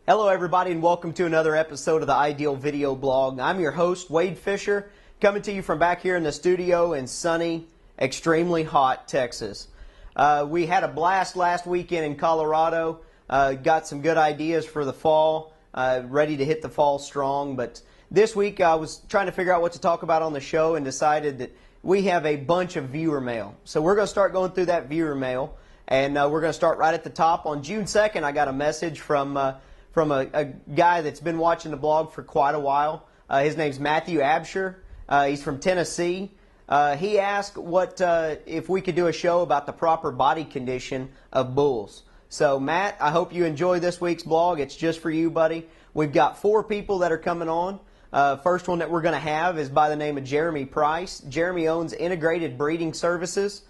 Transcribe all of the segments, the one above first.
Hello everybody and welcome to another episode of the Ideal Video Blog. I'm your host, Wade Fisher, coming to you from back here in the studio in sunny, extremely hot Texas. We had a blast last weekend in Colorado, got some good ideas for the fall, ready to hit the fall strong, but this week I was trying to figure out what to talk about on the show and decided that we have a bunch of viewer mail. So we're going to start going through that viewer mail, and we're going to start right at the top. On June 2nd, I got a message from a guy that's been watching the blog for quite a while. His name's Matthew Absher. He's from Tennessee. He asked if we could do a show about the proper body condition of bulls. So, Matt, I hope you enjoy this week's blog. It's just for you, buddy. We've got 4 people that are coming on. First one that we're going to have is by the name of Jeremy Price. Jeremy owns Integrated Breeding Services.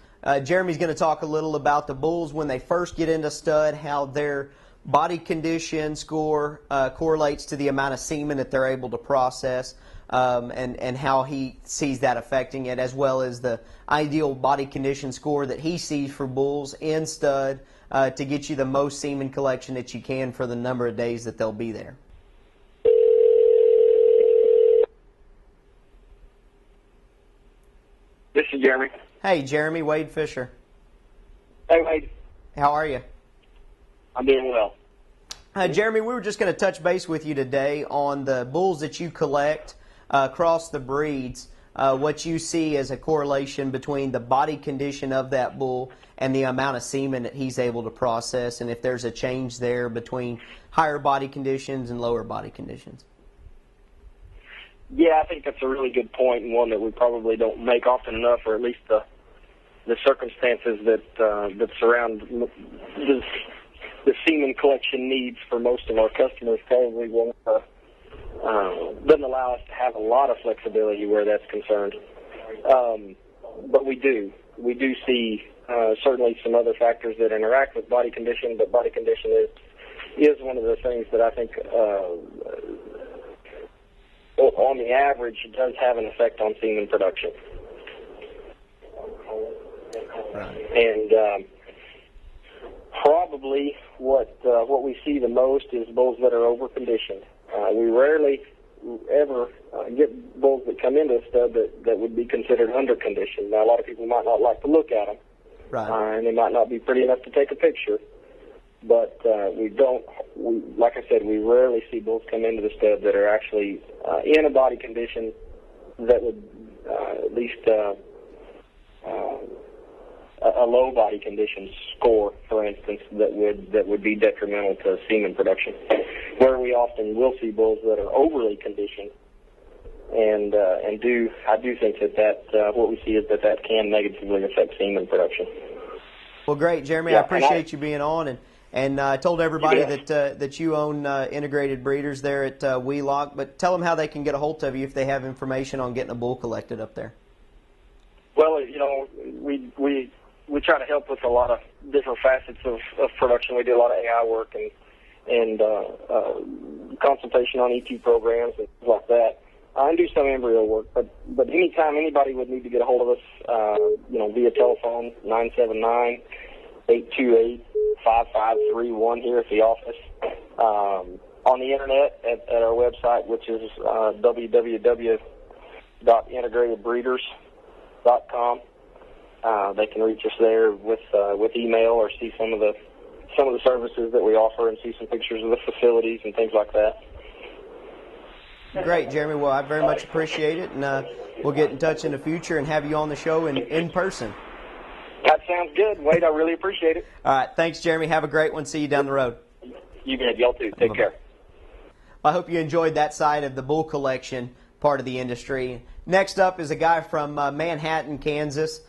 Jeremy's going to talk a little about the bulls when they first get into stud, how their body condition score correlates to the amount of semen that they're able to process, and how he sees that affecting it, as well as the ideal body condition score that he sees for bulls in stud to get you the most semen collection that you can for the number of days that they'll be there. This is Jeremy. Hey, Jeremy, Wade Fisher. Hey, Wade. How are you? I'm doing well. Jeremy, we were just going to touch base with you today on the bulls that you collect across the breeds, what you see as a correlation between the body condition of that bull and the amount of semen that he's able to process, and if there's a change there between higher body conditions and lower body conditions. Yeah, I think that's a really good point, and one that we probably don't make often enough, or at least the circumstances that surround the semen collection needs for most of our customers probably doesn't allow us to have a lot of flexibility where that's concerned. But we do see certainly some other factors that interact with body condition, but body condition is one of the things that I think on the average does have an effect on semen production. Right. And probably what we see the most is bulls that are over-conditioned. We rarely ever get bulls that come into a stud that would be considered under-conditioned. Now, a lot of people might not like to look at them, Right. And they might not be pretty enough to take a picture. But like I said, we rarely see bulls come into the stud that are actually in a body condition that would at least a low body condition score, for instance, that would be detrimental to semen production. Where we often will see bulls that are overly conditioned, and I do think that what we see is that can negatively affect semen production. Well, great, Jeremy. Yeah, I appreciate you being on, and I told everybody that you own Integrated Breeders there at Wheelock, but tell them how they can get a hold of you if they have information on getting a bull collected up there. Well, we try to help with a lot of different facets of production. We do a lot of AI work and consultation on ET programs and things like that. I do some embryo work, but anytime anybody would need to get a hold of us, via telephone, 979-828-5531 here at the office. On the internet at our website, which is www.integratedbreeders.com. They can reach us there with email or see some of the services that we offer and see some pictures of the facilities and things like that. Great, Jeremy. Well, I very much appreciate it, and we'll get in touch in the future and have you on the show in person. That sounds good, Wade. I really appreciate it. All right. Thanks, Jeremy. Have a great one. See you down the road. You bet. Y'all too. Take care. I hope you enjoyed that side of the bull collection part of the industry. Next up is a guy from Manhattan, Kansas,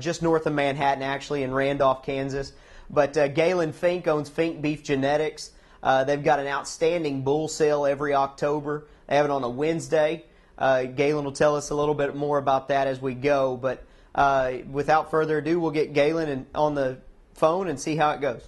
just north of Manhattan, actually, in Randolph, Kansas. But Galen Fink owns Fink Beef Genetics. They've got an outstanding bull sale every October. They have it on a Wednesday. Galen will tell us a little bit more about that as we go. But without further ado, we'll get Galen on the phone and see how it goes.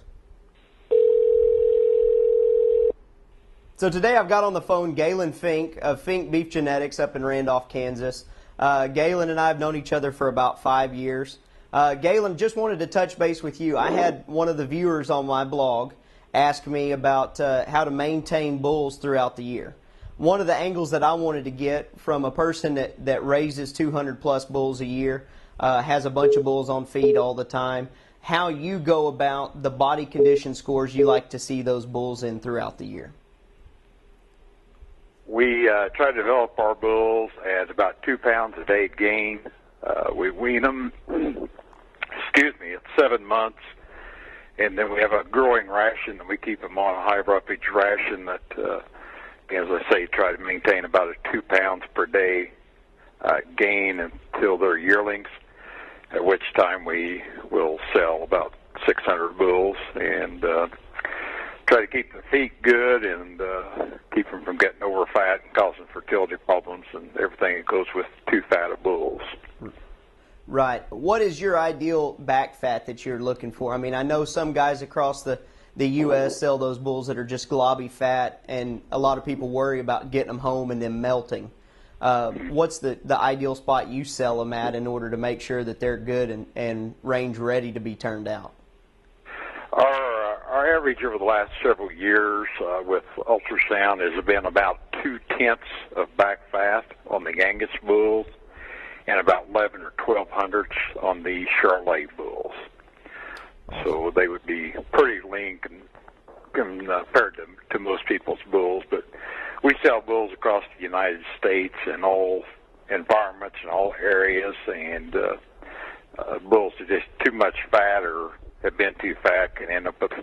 So today I've got on the phone Galen Fink of Fink Beef Genetics up in Randolph, Kansas. Galen and I have known each other for about 5 years. Galen, just wanted to touch base with you. I had one of the viewers on my blog asked me about how to maintain bulls throughout the year. One of the angles that I wanted to get from a person that raises 200 plus bulls a year, has a bunch of bulls on feed all the time, how you go about the body condition scores you like to see those bulls in throughout the year. We try to develop our bulls at about 2 pounds a day gain. We wean them, at 7 months, and then we have a growing ration, and we keep them on a high roughage ration that, as I say, try to maintain about a 2 pounds per day gain until they're yearlings, at which time we will sell about 600 bulls and try to keep the feet good and keep them from getting over fat and causing fertility problems and everything that goes with too fat of bulls. Right. What is your ideal back fat that you're looking for? I mean, I know some guys across the U.S. sell those bulls that are just globby fat, and a lot of people worry about getting them home and then melting. What's the ideal spot you sell them at in order to make sure that they're good and range ready to be turned out? Our average over the last several years with ultrasound has been about 0.2 of back fat on the Angus bulls and about 11 or 12 hundredths on the Charolais bulls. So they would be pretty lean compared to most people's bulls. But we sell bulls across the United States in all environments and all areas, and bulls that just too much fat or have been too fat can end up with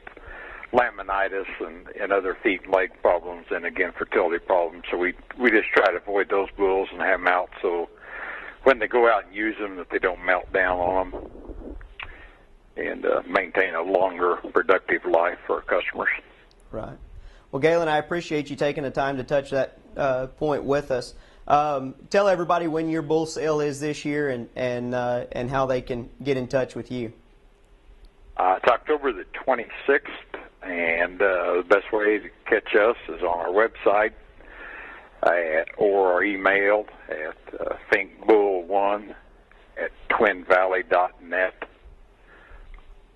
laminitis and other feet and leg problems, and again fertility problems. So we just try to avoid those bulls and have them out so when they go out and use them that they don't melt down on them, and maintain a longer productive life for our customers. Right. Well, Galen, I appreciate you taking the time to touch that point with us. Tell everybody when your bull sale is this year and how they can get in touch with you. It's October the 26th, and the best way to catch us is on our website or our email at finkbull1@twinvalley.net,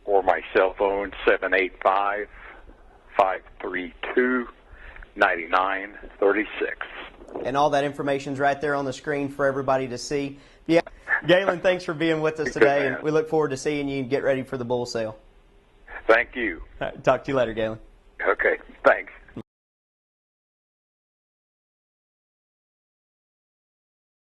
or my cell phone 785-532-9936. And all that information's right there on the screen for everybody to see. Yeah, Galen, thanks for being with us today, and we look forward to seeing you get ready for the bull sale. Thank you. Talk to you later, Galen. Okay, thanks.